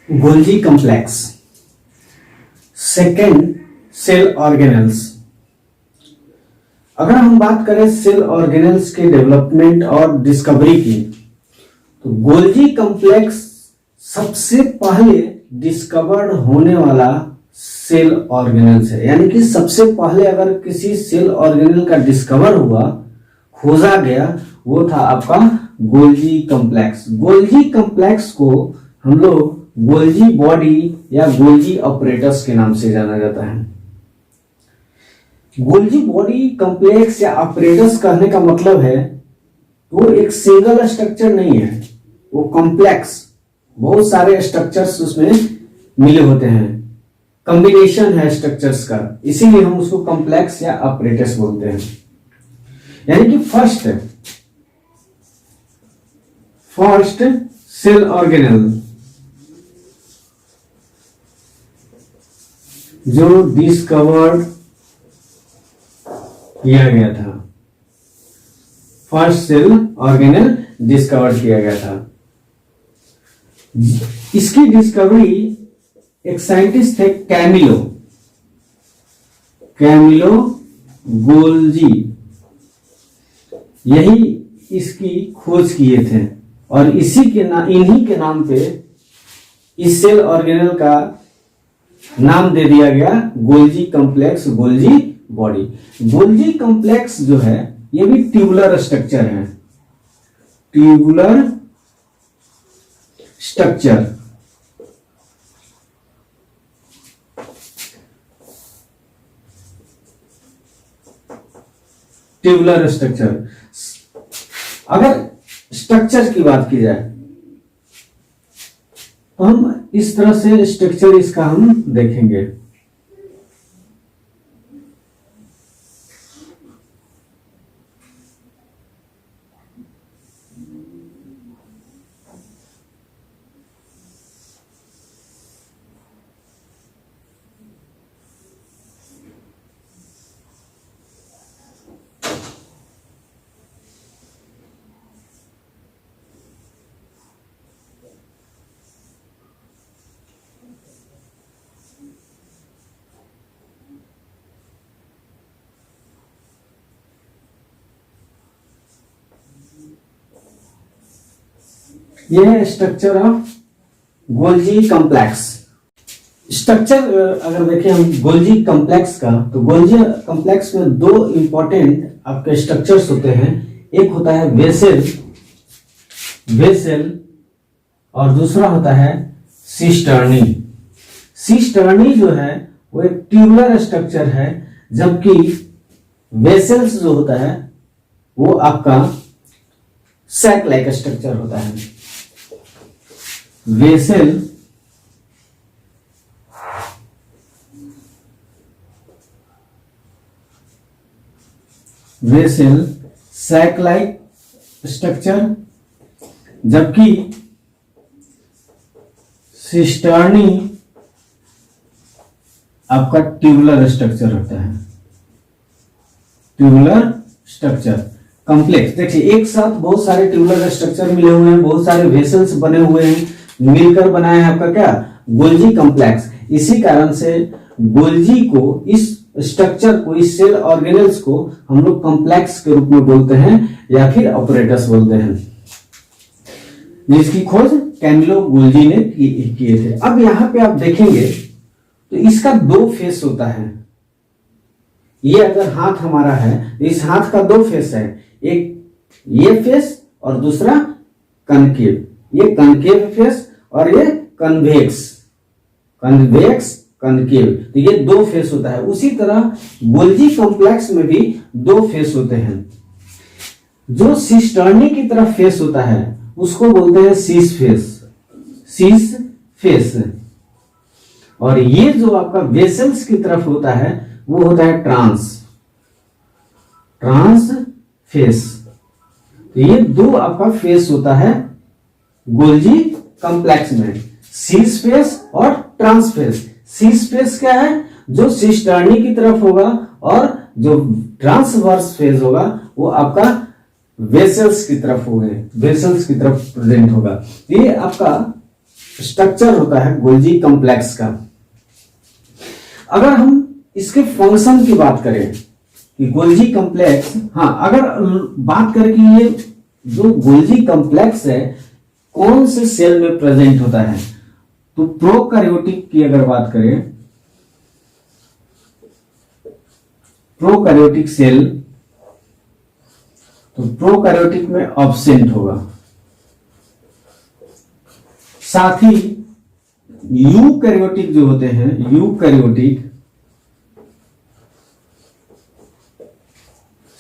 Golgi complex. Second, cell organelles. अगर हम बात करें सेल ऑर्गेनेल्स के डेवलपमेंट और डिस्कवरी की, तो गोल्जी कॉम्प्लेक्स सबसे पहले डिस्कवर्ड होने वाला सेल ऑर्गेनेल्स है। यानी कि सबसे पहले अगर किसी सेल ऑर्गेनेल का डिस्कवर हुआ, खोजा गया, वो था आपका गोल्जी कॉम्प्लेक्स। गोल्जी कॉम्प्लेक्स को हम लोग गोल्जी बॉडी या गोल्जी ऑपरेटस के नाम से जाना जाता है। गोल्जी बॉडी कॉम्प्लेक्स या ऑपरेटस कहने का मतलब है वो एक सिंगल स्ट्रक्चर नहीं है, वो कॉम्प्लेक्स, बहुत सारे स्ट्रक्चर्स उसमें मिले होते हैं, कॉम्बिनेशन है स्ट्रक्चर्स का, इसीलिए हम उसको कॉम्प्लेक्स या ऑपरेटस बोलते हैं। यानी कि फर्स्ट सेल ऑर्गेनेल जो डिस्कवर्ड किया गया था, फर्स्ट सेल ऑर्गेनेल डिस्कवर किया गया था। इसकी डिस्कवरी एक साइंटिस्ट थे कैमिलो गोल्जी, यही इसकी खोज किए थे और इन्हीं के नाम पे इस सेल ऑर्गेनेल का नाम दे दिया गया Golgi complex, Golgi body. Golgi complex जो है ये भी ट्यूबुलर स्ट्रक्चर है, ट्यूबुलर स्ट्रक्चर। ट्यूबुलर स्ट्रक्चर, अगर स्ट्रक्चर की बात की जाए तो हम इस तरह से स्ट्रक्चर इसका हम देखेंगे। यह है structure of Golgi complex. Structure अगर देखें हम गोल्जी कॉम्प्लेक्स का, तो गोल्जी कॉम्प्लेक्स में दो इंपॉर्टेंट आपके स्ट्रक्चर्स होते हैं। एक होता है वेसल और दूसरा होता है सिस्टर्नी। सिस्टर्नी जो है वो एक ट्यूबुलर स्ट्रक्चर है, जबकि वेसल्स जो होता है वो आपका सैक लाइक स्ट्रक्चर होता है। वेसल सैक लाइक स्ट्रक्चर, जबकि सिस्टर्नी आपका ट्यूबुलर स्ट्रक्चर होता है। ट्यूबुलर स्ट्रक्चर कॉम्प्लेक्स, देखिए एक साथ बहुत सारे ट्यूबुलर स्ट्रक्चर मिले हुए हैं, बहुत सारे वेसल्स बने हुए हैं, मिलकर बनाया है आपका क्या, गोल्जी कॉम्प्लेक्स। इसी कारण से गोल्जी को, इस स्ट्रक्चर को, इस सेल ऑर्गेनेल्स को हम लोग कॉम्प्लेक्स के रूप में बोलते हैं या फिर ऑपरेटस बोलते हैं, जिसकी खोज कैमिलो गोल्जी ने किए थे। अब यहां पे आप देखेंगे तो इसका दो फेस होता है। ये अगर हाथ हमारा है, इस हाथ का दो फेस है, एक ये फेस और दूसरा कनकेव। ये कनकेव फेस और ये कन्वेक्स कनकेव, तो ये दो फेस होता है। उसी तरह गोल्जी कॉम्प्लेक्स में भी दो फेस होते हैं। जो सिस्टर्नी की तरफ फेस होता है उसको बोलते हैं सीस फेस, और ये जो आपका वेसल्स की तरफ होता है वो होता है ट्रांस फेस। तो ये दो आपका फेस होता है गोल्जी कॉम्प्लेक्स में, सीस फेस और ट्रांस फेस। सीस फेस क्या है, जो सिस्टर्नी की तरफ होगा, और जो ट्रांसवर्स फेस होगा वो आपका वेसल्स की तरफ होगा, वेसल्स की तरफ प्रेजेंट होगा। ये आपका स्ट्रक्चर होता है गोल्जी कॉम्प्लेक्स का। अगर हम इसके फंक्शन की बात करें कि गोल्जी कॉम्प्लेक्स, हाँ, अगर बात करें कि ये जो गोल्जी कॉम्प्लेक्स है कौन से सेल में प्रेजेंट होता है, तो प्रोकैरियोटिक की अगर बात करें, प्रोकैरियोटिक सेल, तो प्रोकैरियोटिक में एब्सेंट होगा। साथ ही यूकैरियोटिक जो होते हैं, यूकैरियोटिक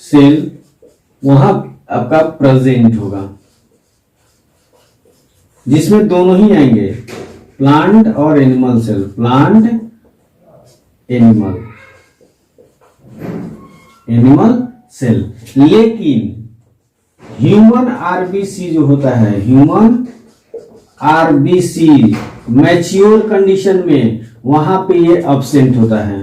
सेल वहां आपका प्रेजेंट होगा, जिसमें दोनों ही आएंगे, प्लांट और animal cell, plant animal, animal cell. लेकिन ह्यूमन आरबीसी जो होता है, ह्यूमन आरबीसी मैच्योर कंडीशन में वहां पे ये एब्सेंट होता है,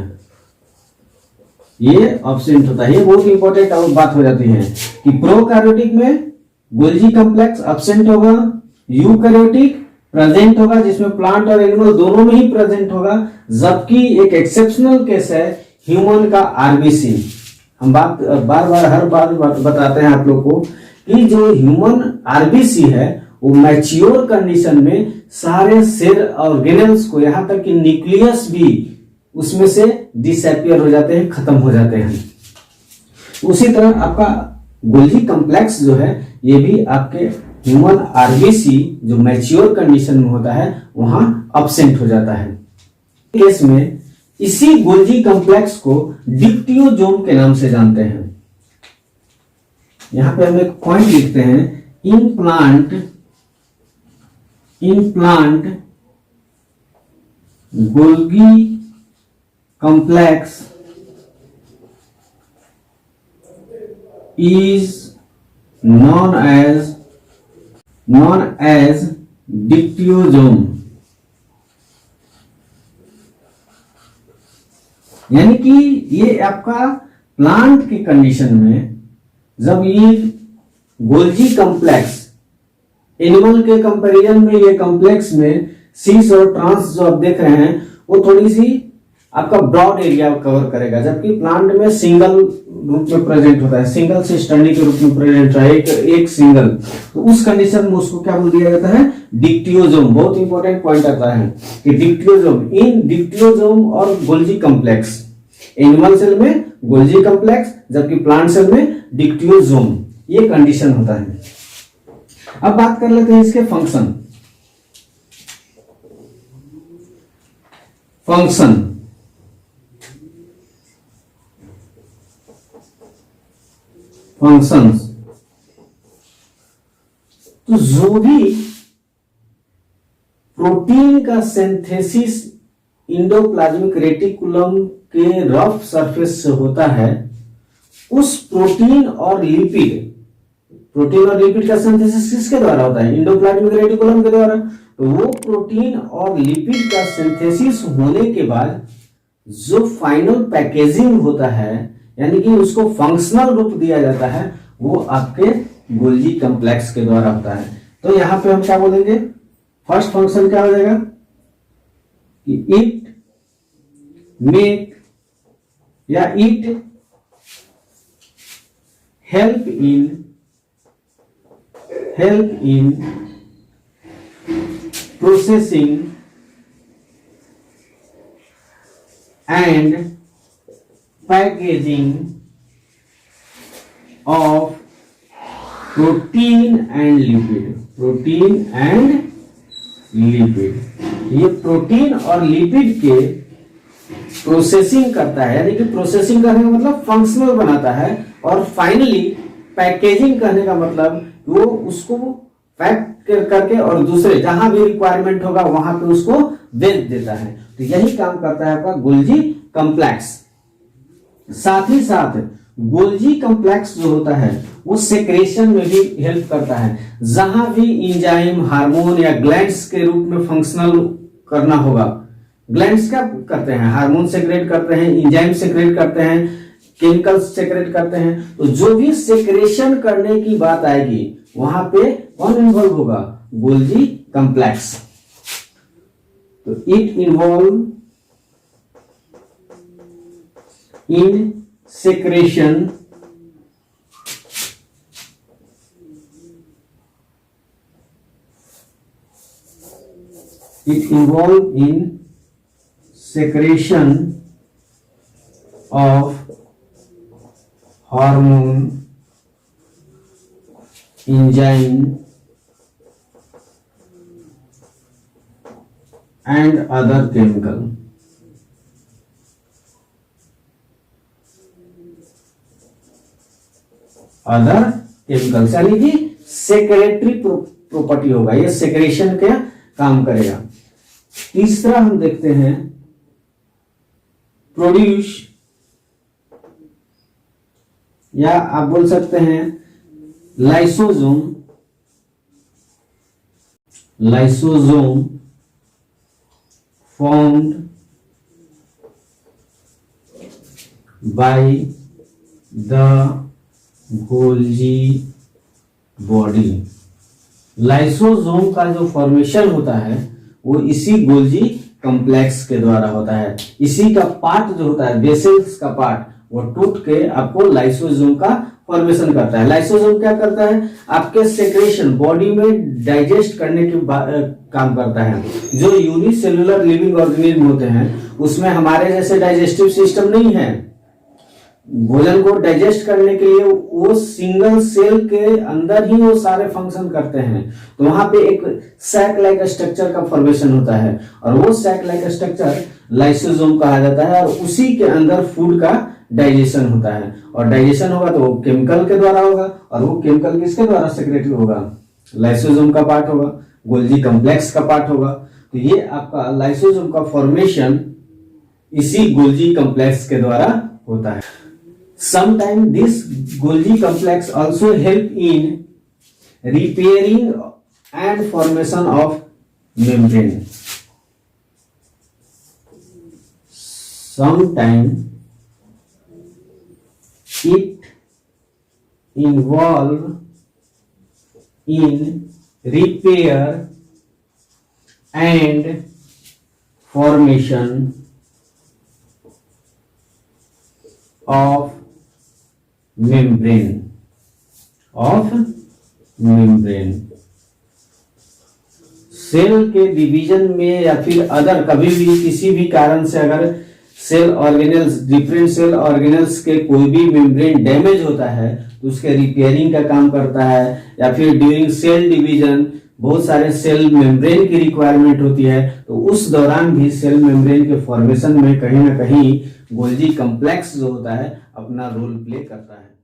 ये एब्सेंट होता है। ये बहुत इंपॉर्टेंट बात हो जाती है कि प्रोकैरियोटिक में गोल्जी कॉम्प्लेक्स एब्सेंट होगा, यूकैरियोटिक प्रेजेंट होगा, जिसमें प्लांट और एनिमल दोनों में ही प्रेजेंट होगा, जबकि एक एक्सेप्शनल केस है ह्यूमन का आरबीसी। हम बात बार बार हर बार बताते हैं आप लोग को कि जो ह्यूमन आरबीसी है वो मैच्योर कंडीशन में सारे सेल ऑर्गेनेल्स को, यहां तक कि न्यूक्लियस भी उसमें से डिसअपियर हो जाते हैं, खत्म हो जाते हैं। उसी तरह आपका गोल्जी कॉम्प्लेक्स जो है ये भी आपके ह्यूमन आरबीसी जो मैच्योर कंडीशन में होता है वहां एब्सेंट हो जाता है। केस में इसी गोल्जी कॉम्प्लेक्स को डिक्टियोजोम के नाम से जानते हैं। यहां पे हम एक पॉइंट लिखते हैं, in plant Golgi complex is known as dictyosome, यानी कि ये आपका प्लांट की कंडीशन में जब ये गोल्जी कॉम्प्लेक्स, एनिमल के कंपैरिजन में ये कॉम्प्लेक्स में सीस और ट्रांस जो आप देख रहे हैं वो थोड़ी सी आपका ब्रॉड एरिया कवर करेगा, जबकि प्लांट में सिंगल रूप में प्रेजेंट होता है, सिंगल से स्टैंडिंग के रूप में प्रेजेंट है, एक सिंगल। तो उस कंडीशन में उसको क्या बोल दिया जाता है, डिक्टियोजोम। बहुत इंपॉर्टेंट पॉइंट आता है कि डिक्टियोजोम, इन डिक्टियोजोम और गोल्जी कॉम्प्लेक्स, एनिमल सेल में गोल्जी कॉम्प्लेक्स जबकि प्लांट सेल में डिक्टियोजोम, ये कंडीशन होता है। अब बात कर लेते हैं इसके फंक्शन। फंक्शंस, तो जो भी प्रोटीन का सिंथेसिस इंडोप्लाज्मिक रेटिकुलम के रफ सरफेस से होता है, उस प्रोटीन और लिपिड का सिंथेसिस किसके द्वारा होता है, इंडोप्लाज्मिक रेटिकुलम के द्वारा। तो वो प्रोटीन और लिपिड का सिंथेसिस होने के बाद जो फाइनल पैकेजिंग होता है, यानी कि उसको फंक्शनल रूप दिया जाता है, वो आपके गोल्जी कॉम्प्लेक्स के द्वारा होता है। तो यहां पे हम क्या बोलेंगे, फर्स्ट फंक्शन क्या हो जाएगा कि इट मेक या it help in processing and packaging of protein and lipid. ये प्रोटीन और लिपिड के प्रोसेसिंग करता है, यानी कि प्रोसेसिंग करने का मतलब फंक्शनल बनाता है, और फाइनली पैकेजिंग करने का मतलब वो उसको पैक करके और दूसरे जहां भी रिक्वायरमेंट होगा वहां पे उसको बेच देता है। तो यही काम करता है आपका गोल्जी कॉम्प्लेक्स। साथ ही साथ गोल्जी कॉम्प्लेक्स जो होता है वो सेक्रेशन में भी हेल्प करता है। जहां भी एंजाइम, हार्मोन या ग्लैंड्स के रूप में फंक्शनल करना होगा, ग्लैंड्स क्या करते हैं, हार्मोन सेक्रेट करते हैं, एंजाइम सेक्रेट करते हैं, केमिकल्स सेक्रेट करते हैं। तो जो भी सेक्रेशन करने की बात आएगी वहां पे कौन इन्वॉल्व होगा, गोल्जी कॉम्प्लेक्स। तो it involve in secretion of hormone, enzyme and other chemical. यानी कि सेक्रेटरी प्रॉपर्टी होगा, ये सेक्रेशन का काम करेगा। तीसरा हम देखते हैं प्रोड्यूस, या आप बोल सकते हैं lysosome formed by the Golgi body. Lysosome का जो फॉर्मेशन होता है वो इसी गोल्जी कॉम्प्लेक्स के द्वारा होता है। इसी का पार्ट जो होता है, बेसिल्स का पार्ट, वो टूट के आपको लाइसोसोम का फॉर्मेशन करता है। लाइसोसोम क्या करता है, आपके सेक्रेशन बॉडी में डाइजेस्ट करने के काम करता है। जो यूनिसेलुलर लिविंग ऑर्गेनिज्म होते हैं उसमें हमारे जैसे डाइजेस्टिव सिस्टम नहीं है। भोजन को डाइजेस्ट करने के लिए वो सिंगल सेल के अंदर ही वो सारे फंक्शन करते हैं। तो वहां पे एक सैक लाइक स्ट्रक्चर का फॉर्मेशन होता है और वो सैक लाइक स्ट्रक्चर लाइसोसोम कहा जाता है और उसी के अंदर फूड का डाइजेशन होता है। और डाइजेशन होगा तो वो केमिकल के द्वारा होगा और वो केमिकल किसके द्वारा सेक्रेटरी होगा, लाइसोसोम का पार्ट होगा, गोल्जी कॉम्प्लेक्स का पार्ट होगा। तो ये आपका लाइसोसोम का फॉर्मेशन इसी गोल्जी कॉम्प्लेक्स के द्वारा होता है। Sometimes this Golgi complex also help in repairing and formation of membrane. Sometimes it involve in repair and formation of membrane cell के डिवीजन में या फिर अदर कभी भी किसी भी कारण से अगर cell organelles, different cell organelles के कोई भी मेम्ब्रेन डैमेज होता है तो उसके रिपेयरिंग का काम करता है। या फिर ड्यूरिंग सेल डिवीजन बहुत सारे सेल मेम्ब्रेन की रिक्वायरमेंट होती है, तो उस दौरान भी सेल मेम्ब्रेन के फॉर्मेशन में कहीं ना कहीं गोल्जी कॉम्प्लेक्स जो होता है अपना रोल प्ले करता है।